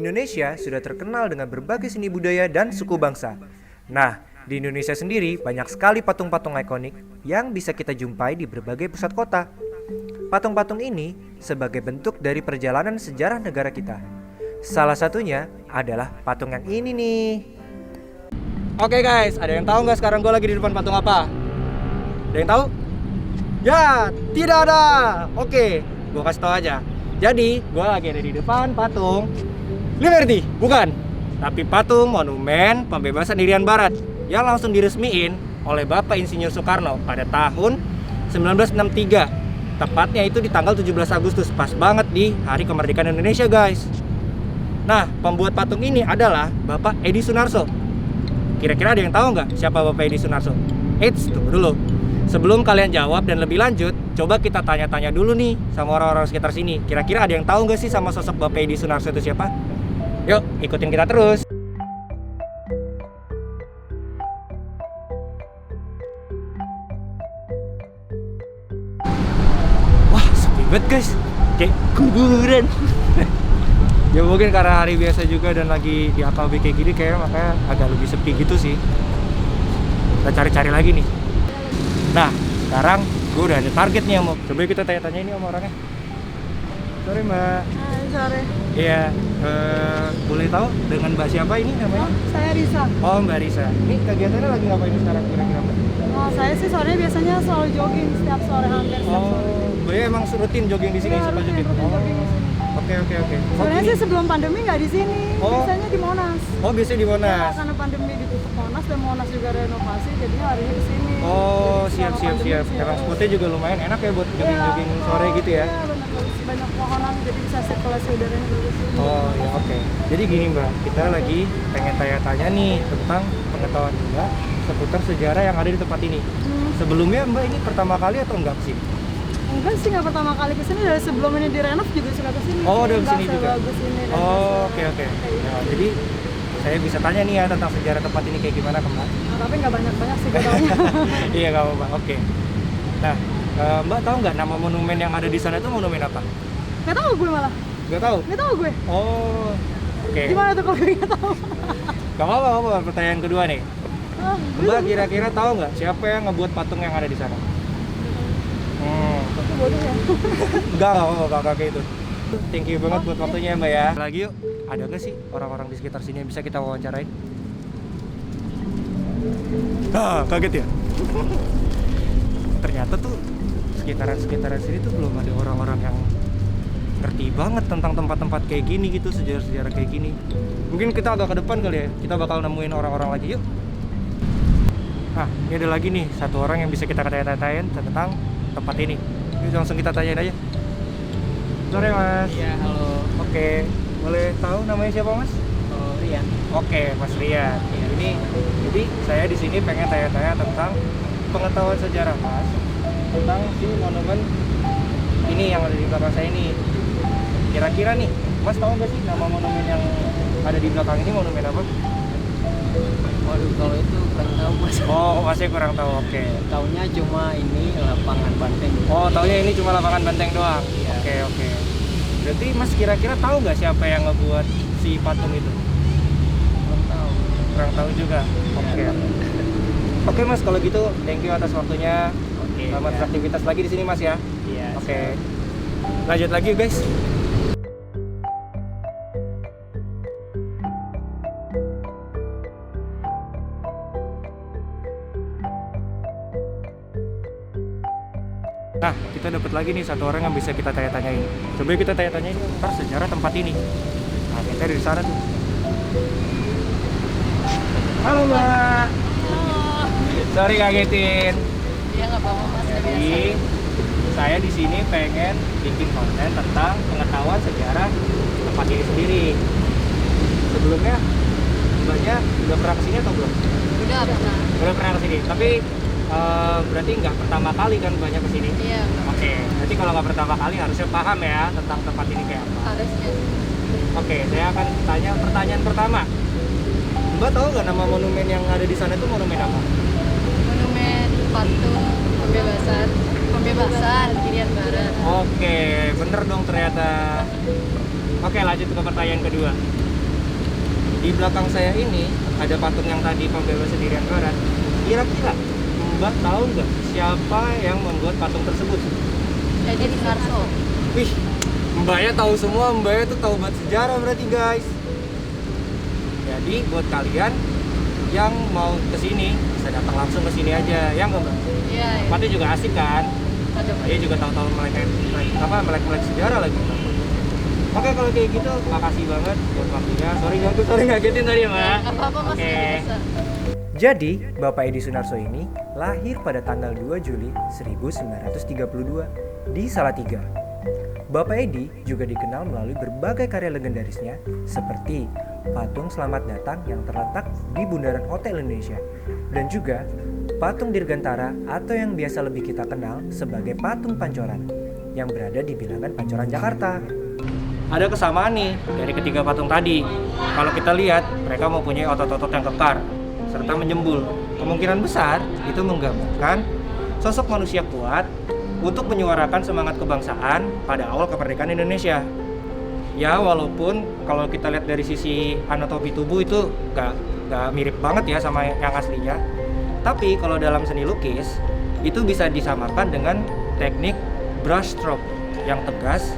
Indonesia sudah terkenal dengan berbagai seni budaya dan suku bangsa. Nah, di Indonesia sendiri banyak sekali patung-patung ikonik yang bisa kita jumpai di berbagai pusat kota. Patung-patung ini sebagai bentuk dari perjalanan sejarah negara kita. Salah satunya adalah patung yang ini nih. Oke guys, ada yang tahu nggak sekarang gue lagi di depan patung apa? Ada yang tahu? Ya, tidak ada. Oke, gue kasih tahu aja. Jadi, gue lagi ada di depan patung Liberty, bukan, tapi patung Monumen Pembebasan Irian Barat yang langsung diresmiin oleh Bapak Insinyur Soekarno pada tahun 1963. Tepatnya itu di tanggal 17 Agustus, pas banget di Hari Kemerdekaan Indonesia, guys. Nah, pembuat patung ini adalah Bapak Edi Sunarso. Kira-kira ada yang tahu nggak siapa Bapak Edi Sunarso? Eits, tunggu dulu. Sebelum kalian jawab dan lebih lanjut, coba kita tanya-tanya dulu nih sama orang-orang sekitar sini. Kira-kira ada yang tahu nggak sih sama sosok Bapak Edi Sunarso itu siapa? Yuk, ikutin kita terus. Wah, sepi banget guys. Kayak kuburan. Ya mungkin karena hari biasa juga dan lagi di AKB kayak gini, kayaknya makanya agak lebih sepi gitu sih. Kita cari-cari lagi nih. Nah, sekarang gue udah ada target nih, Om. Coba kita tanya-tanya ini sama orangnya. Sorry Mbak. Hai, sore. Iya, boleh tahu dengan Mbak siapa ini namanya? Oh, saya Risa. Oh, Mbak Risa. Ini kegiatannya lagi ngapain sekarang kira-kira Mbak? Oh, saya sih sore biasanya selalu jogging setiap sore, hampir setiap sore. Mbak emang rutin jogging di sini? Iya, suka rutin jogging? jogging di sini. Oke. Sebenarnya sih sebelum pandemi nggak di sini, Oh. biasanya di Monas. Oh, biasanya di Ya, Monas. karena pandemi ditutup Monas dan Monas juga renovasi, jadinya larinya di sini. Oh, Jadi, siap. selama pandemi sih, Emang ya. spotnya juga lumayan enak ya buat jogging-jogging Iya, sore gitu ya? Iya, benar. Banyak pohonan, jadi bisa sirkulasi udaranya bagus. Oh ya, oke. Jadi gini Mbak, kita lagi pengen tanya-tanya nih tentang pengetahuan Mbak seputar sejarah yang ada di tempat ini. Sebelumnya Mbak ini pertama kali atau enggak sih? Enggak sih, nggak pertama kali kesini, dari sebelum ini direnov juga suka kesini. Oh, udah Nggak kesini juga? sebagus ini dan Oh, se- oke. kayak gitu. Ya, jadi saya bisa tanya nih ya tentang sejarah tempat ini kayak gimana ke Mbak? Nah, tapi nggak banyak-banyak sih katanya. Iya nggak apa-apa, oke. Nah, Mbak tahu nggak nama monumen yang ada di sana itu monumen apa? Nggak tahu gue malah. Nggak tahu? Nggak tahu gue. Oh, oke. Gimana tuh kalau gue nggak tahu? Nggak apa-apa, pertanyaan kedua nih. Ah, Mbak kira-kira tahu nggak siapa yang ngebuat patung yang ada di sana? itu bodoh ya. Enggak apa-apa kayak itu. Thank you banget buat waktunya Mbak ya. Lagi yuk, ada nggak sih orang-orang di sekitar sini yang bisa kita wawancarain? Kaget ya? Ternyata tuh sekitaran sini tuh belum ada orang-orang yang ngerti banget tentang tempat-tempat kayak gini gitu, sejarah-sejarah kayak gini. Mungkin kita agak ke depan kali ya, kita bakal nemuin orang-orang lagi yuk. Nah, ini ada lagi nih satu orang yang bisa kita tanya-tanyain tentang tempat ini. Yuk langsung kita tanyain aja. Sore Mas. Iya, halo. Oke, boleh tahu namanya siapa Mas? Oh, Rian. Oke, Mas Rian. Ini jadi saya di sini pengen tanya-tanya tentang pengetahuan sejarah Mas tentang si monumen ini yang ada di belakang saya ini. Kira-kira nih, Mas tahu nggak sih nama monumen yang ada di belakang ini monumen apa? Waduh, kalau itu kurang tahu Mas. Oh, masih kurang tahu. Oke. Taunya cuma ini lapangan banteng. Oh, taunya ini cuma lapangan banteng doang. Iya. Oke. Berarti Mas kira-kira tahu nggak siapa yang ngebuat si patung itu? Kurang tahu. Kurang tahu juga. Oke. Oke Mas, kalau gitu thank you atas waktunya. Oke. Selamat Ya. beraktivitas lagi di sini Mas ya. Iya. Oke. Lanjut lagi guys. Nah, kita dapat lagi nih satu orang yang bisa kita tanya-tanyain. Coba kita tanya-tanyain tentang sejarah tempat ini. Nah, kita dari sana tuh. Halo Mbak. Sorry ngagetin. Iya, nggak apa-apa Mas. Jadi saya di sini pengen bikin konten tentang pengetahuan sejarah tempat ini sendiri. Sebelumnya Mbaknya udah pernah kesini atau belum? Udah pernah. Belum pernah kesini. Tapi berarti nggak pertama kali kan Mbaknya kesini? Iya, Oke, berarti kalau nggak pertama kali harusnya paham ya tentang tempat ini kayak apa. harusnya. Oke, saya akan tanya pertanyaan pertama. Mbak tahu nggak nama monumen yang ada di sana itu monumen apa? Monumen patung pembebasan Irian Barat. Oke, bener dong ternyata. Oke, lanjut ke pertanyaan kedua. di belakang saya ini ada patung yang tadi pembebasan Irian Barat. Kira-kira Mbak tahu nggak siapa yang membuat patung tersebut? Edi Sunarso. Wih, Mbaknya tahu semua, Mbaknya tuh tahu banget sejarah berarti guys. Jadi buat kalian yang mau kesini bisa datang langsung ke sini aja, ya nggak Mbak? Iya. Tempatnya juga asik kan? Ada Dia juga tahu-tahu melek sejarah lagi. Oke kalau kayak gitu, makasih banget buat waktunya. Sorry ngagetin tadi ya Mbak. apa-apa Mas, Oke. bisa. Jadi, Bapak Edi Sunarso ini lahir pada tanggal 2 Juli 1932 di Salatiga. Bapak Edi juga dikenal melalui berbagai karya legendarisnya seperti patung Selamat Datang yang terletak di Bundaran Hotel Indonesia dan juga patung Dirgantara atau yang biasa lebih kita kenal sebagai patung Pancoran yang berada di bilangan Pancoran Jakarta. Ada kesamaan nih dari ketiga patung tadi. Kalau kita lihat, mereka mempunyai otot-otot yang kekar serta menjembul. Kemungkinan besar itu menggambarkan sosok manusia kuat untuk menyuarakan semangat kebangsaan pada awal kemerdekaan Indonesia. Ya walaupun kalau kita lihat dari sisi anatomi tubuh itu gak mirip banget ya sama yang aslinya. Tapi kalau dalam seni lukis itu bisa disamakan dengan teknik brush stroke yang tegas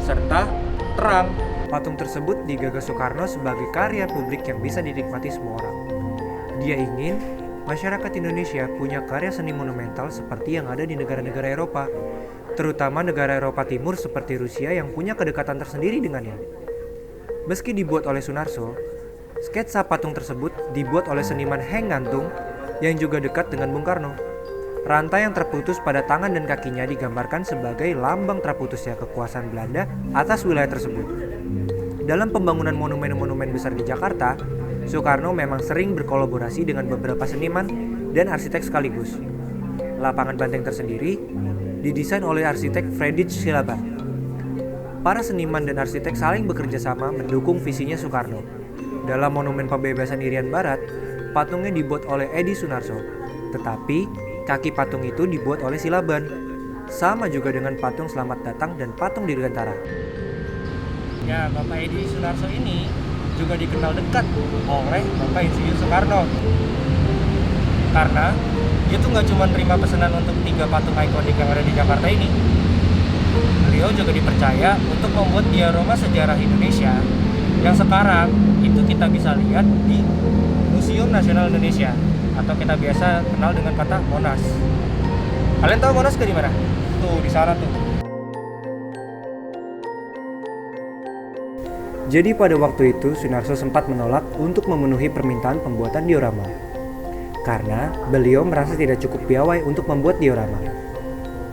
serta terang. Patung tersebut digagas Soekarno sebagai karya publik yang bisa dinikmati semua orang. Dia ingin masyarakat Indonesia punya karya seni monumental seperti yang ada di negara-negara Eropa, terutama negara Eropa Timur seperti Rusia yang punya kedekatan tersendiri dengannya. Meski dibuat oleh Sunarso, sketsa patung tersebut dibuat oleh seniman Henk Ngantung yang juga dekat dengan Bung Karno. Rantai yang terputus pada tangan dan kakinya digambarkan sebagai lambang terputusnya kekuasaan Belanda atas wilayah tersebut. Dalam pembangunan monumen-monumen besar di Jakarta, Soekarno memang sering berkolaborasi dengan beberapa seniman dan arsitek sekaligus. Lapangan Banteng tersendiri didesain oleh arsitek Friedrich Silaban. Para seniman dan arsitek saling bekerja sama mendukung visinya Soekarno. Dalam monumen pembebasan Irian Barat, patungnya dibuat oleh Edi Sunarso, tetapi kaki patung itu dibuat oleh Silaban. Sama juga dengan patung Selamat Datang dan patung Dirgantara. Ya, Bapak Edi Sunarso ini juga dikenal dekat oleh Bapak Insinyur Soekarno. Karena dia tuh nggak cuma nerima pesanan untuk 3 patung ikonik yang ada di Jakarta ini. Beliau juga dipercaya untuk membuat diorama sejarah Indonesia yang sekarang itu kita bisa lihat di Museum Nasional Indonesia atau kita biasa kenal dengan kata Monas. Kalian tahu Monas di mana? Tuh di sana tuh. Jadi pada waktu itu Sunarso sempat menolak untuk memenuhi permintaan pembuatan diorama karena beliau merasa tidak cukup piawai untuk membuat diorama.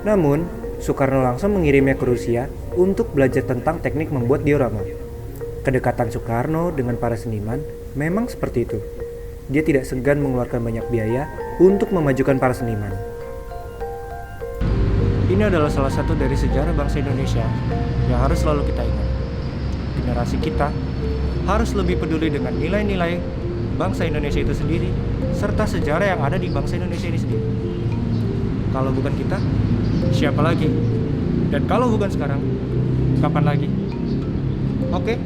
Namun, Soekarno langsung mengirimnya ke Rusia untuk belajar tentang teknik membuat diorama. Kedekatan Soekarno dengan para seniman memang seperti itu. Dia tidak segan mengeluarkan banyak biaya untuk memajukan para seniman. Ini adalah salah satu dari sejarah bangsa Indonesia yang harus selalu kita ingat. Generasi kita harus lebih peduli dengan nilai-nilai bangsa Indonesia itu sendiri serta sejarah yang ada di bangsa Indonesia ini sendiri. Kalau bukan kita, siapa lagi? Dan kalau bukan sekarang, kapan lagi? Oke?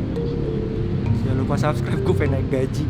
Jangan lupa subscribe, gue pengen naik gaji.